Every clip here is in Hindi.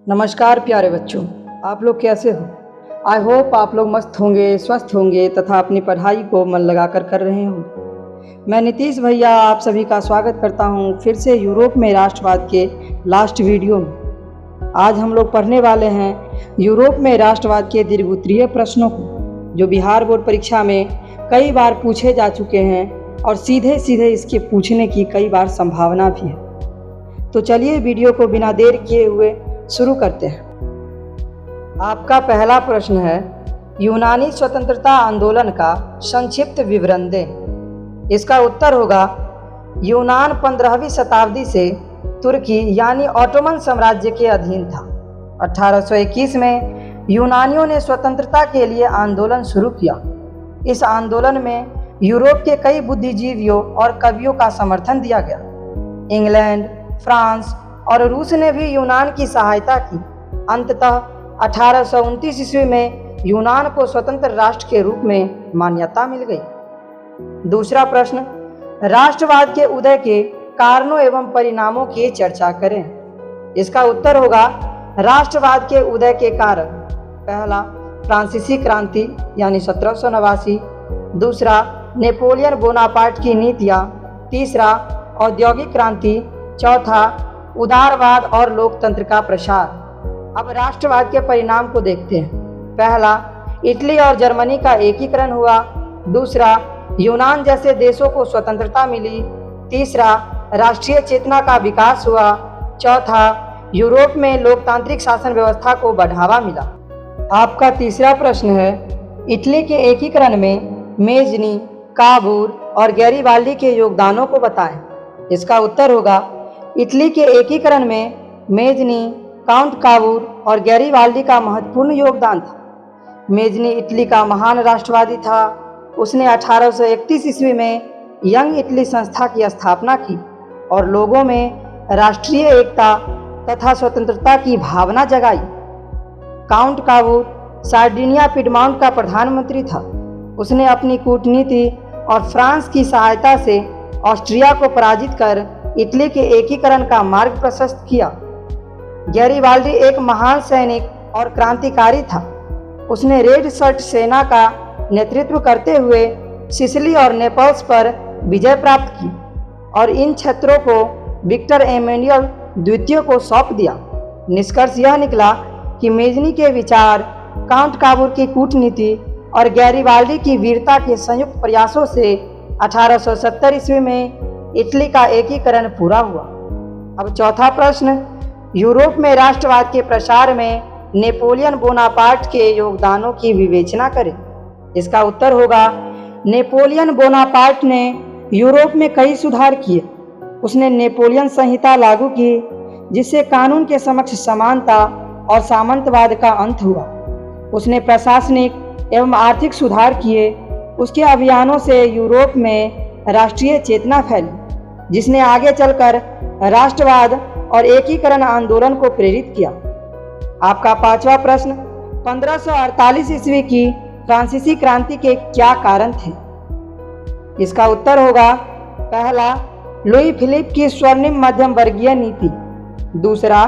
नमस्कार प्यारे बच्चों, आप लोग कैसे हो। आई होप आप लोग मस्त होंगे, स्वस्थ होंगे तथा अपनी पढ़ाई को मन लगाकर कर रहे होंगे। मैं नीतीश भैया आप सभी का स्वागत करता हूं फिर से यूरोप में राष्ट्रवाद के लास्ट वीडियो में। आज हम लोग पढ़ने वाले हैं यूरोप में राष्ट्रवाद के दीर्घोत्तरीय प्रश्नों को, जो बिहार बोर्ड परीक्षा में कई बार पूछे जा चुके हैं और सीधे सीधे इसके पूछने की कई बार संभावना भी है। तो चलिए वीडियो को बिना देर किए हुए शुरू करते हैं। आपका पहला प्रश्न है, यूनानी स्वतंत्रता आंदोलन का संक्षिप्त विवरण दें। इसका उत्तर होगा, यूनान 15वीं शताब्दी से तुर्की यानी ऑटोमन साम्राज्य के अधीन था। 1821 में यूनानियों ने स्वतंत्रता के लिए आंदोलन शुरू किया। इस आंदोलन में यूरोप के कई बुद्धिजीवियों और कवियों का समर्थन दिया गया। इंग्लैंड, फ्रांस और रूस ने भी यूनान की सहायता की। अंततः 1829 ईस्वी में यूनान को स्वतंत्र राष्ट्र के रूप में मान्यता मिल गई। दूसरा प्रश्न, राष्ट्रवाद के उदय के कारणों एवं परिणामों की चर्चा करें। इसका उत्तर होगा, राष्ट्रवाद के उदय के कारण। पहला, फ्रांसीसी क्रांति यानी 1789। दूसरा, नेपोलियन बोनापार्ट की नीतियाँ। तीसरा, औद्योगिक क्रांति। चौथा, उदारवाद और लोकतंत्र का प्रसार। अब राष्ट्रवाद के परिणाम को देखते हैं। पहला, इटली और जर्मनी का एकीकरण हुआ। दूसरा, यूनान जैसे देशों को स्वतंत्रता मिली। तीसरा, राष्ट्रीय चेतना का विकास हुआ। चौथा, यूरोप में लोकतांत्रिक शासन व्यवस्था को बढ़ावा मिला। आपका तीसरा प्रश्न है, इटली के एकीकरण में मेजनी, काबूर और गैरीबाल्डी के योगदानों को बताएं। इसका उत्तर होगा, इटली के एकीकरण में मेजनी, काउंट काबूर और गैरीबाल्डी का महत्वपूर्ण योगदान था। मेजनी इटली का महान राष्ट्रवादी था। उसने 1831 ईस्वी में यंग इटली संस्था की स्थापना की और लोगों में राष्ट्रीय एकता तथा स्वतंत्रता की भावना जगाई। काउंट काबूर सार्डिनिया पिडमाउंट का प्रधानमंत्री था। उसने अपनी कूटनीति और फ्रांस की सहायता से ऑस्ट्रिया को पराजित कर इटली के एकीकरण का मार्ग प्रशस्त किया। गैरीबाल्डी एक महान सैनिक और क्रांतिकारी था। उसने रेड शर्ट सेना का नेतृत्व करते हुए सिसिली और नेपल्स पर विजय प्राप्त की और इन क्षेत्रों को विक्टर एमेनुएल द्वितीय को सौंप दिया। निष्कर्ष यह निकला कि मेजनी के विचार, काउंट काबूर की कूटनीति और गैरीबाल्डी की वीरता के संयुक्त प्रयासों से 1870 ईस्वी में इटली का एकीकरण पूरा हुआ। अब चौथा प्रश्न, यूरोप में राष्ट्रवाद के प्रसार में नेपोलियन बोनापार्ट के योगदानों की विवेचना करें। इसका उत्तर होगा, नेपोलियन बोनापार्ट ने यूरोप में कई सुधार किए। उसने नेपोलियन संहिता लागू की, जिससे कानून के समक्ष समानता और सामंतवाद का अंत हुआ। उसने प्रशासनिक एवं आर्थिक सुधार किए। उसके अभियानों से यूरोप में राष्ट्रीय चेतना फैली, जिसने आगे चलकर राष्ट्रवाद और एकीकरण आंदोलन को प्रेरित किया। आपका पांचवा प्रश्न, 1548 ईस्वी की फ्रांसीसी क्रांति के क्या कारण थे। इसका उत्तर होगा, पहला, लुई फिलिप की स्वर्णिम मध्यम वर्गीय नीति। दूसरा,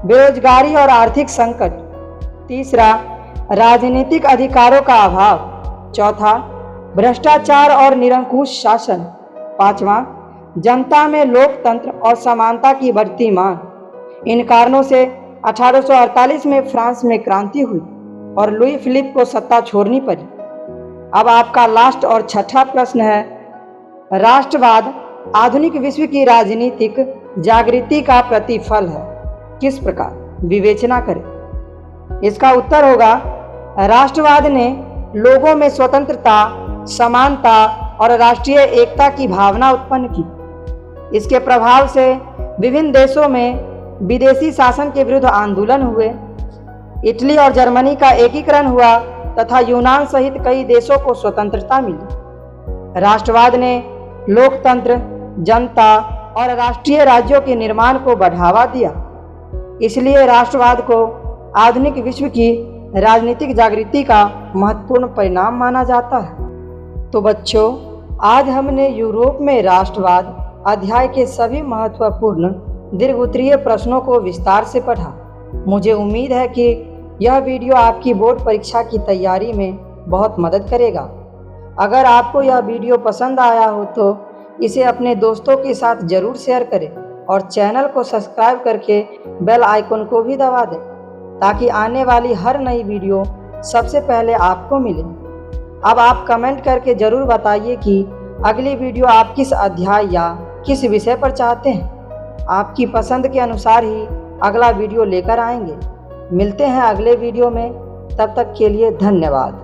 बेरोजगारी और आर्थिक संकट। तीसरा, राजनीतिक अधिकारों का अभाव। चौथा, भ्रष्टाचार और निरंकुश शासन। पांचवा, जनता में लोकतंत्र और समानता की बढ़ती मांग। इन कारणों से 1848 में फ्रांस में क्रांति हुई और लुई फिलिप को सत्ता छोड़नी पड़ी। अब आपका लास्ट और छठा प्रश्न है, राष्ट्रवाद आधुनिक विश्व की राजनीतिक जागृति का प्रतिफल है। किस प्रकार, विवेचना करें। इसका उत्तर होगा, राष्ट्रवाद ने लोगों में स्वतंत्रता, समानता और राष्ट्रीय एकता की भावना उत्पन्न की। इसके प्रभाव से विभिन्न देशों में विदेशी शासन के विरुद्ध आंदोलन हुए। इटली और जर्मनी का एकीकरण हुआ तथा यूनान सहित कई देशों को स्वतंत्रता मिली। राष्ट्रवाद ने लोकतंत्र, जनता और राष्ट्रीय राज्यों के निर्माण को बढ़ावा दिया। इसलिए राष्ट्रवाद को आधुनिक विश्व की राजनीतिक जागृति का महत्वपूर्ण परिणाम माना जाता है। तो बच्चों, आज हमने यूरोप में राष्ट्रवाद अध्याय के सभी महत्वपूर्ण दीर्घोत्तरीय प्रश्नों को विस्तार से पढ़ा। मुझे उम्मीद है कि यह वीडियो आपकी बोर्ड परीक्षा की तैयारी में बहुत मदद करेगा। अगर आपको यह वीडियो पसंद आया हो तो इसे अपने दोस्तों के साथ ज़रूर शेयर करें और चैनल को सब्सक्राइब करके बेल आइकन को भी दबा दें ताकि आने वाली हर नई वीडियो सबसे पहले आपको मिले। अब आप कमेंट करके ज़रूर बताइए कि अगली वीडियो आप किस अध्याय या किस विषय पर चाहते हैं। आपकी पसंद के अनुसार ही अगला वीडियो लेकर आएंगे। मिलते हैं अगले वीडियो में, तब तक के लिए धन्यवाद।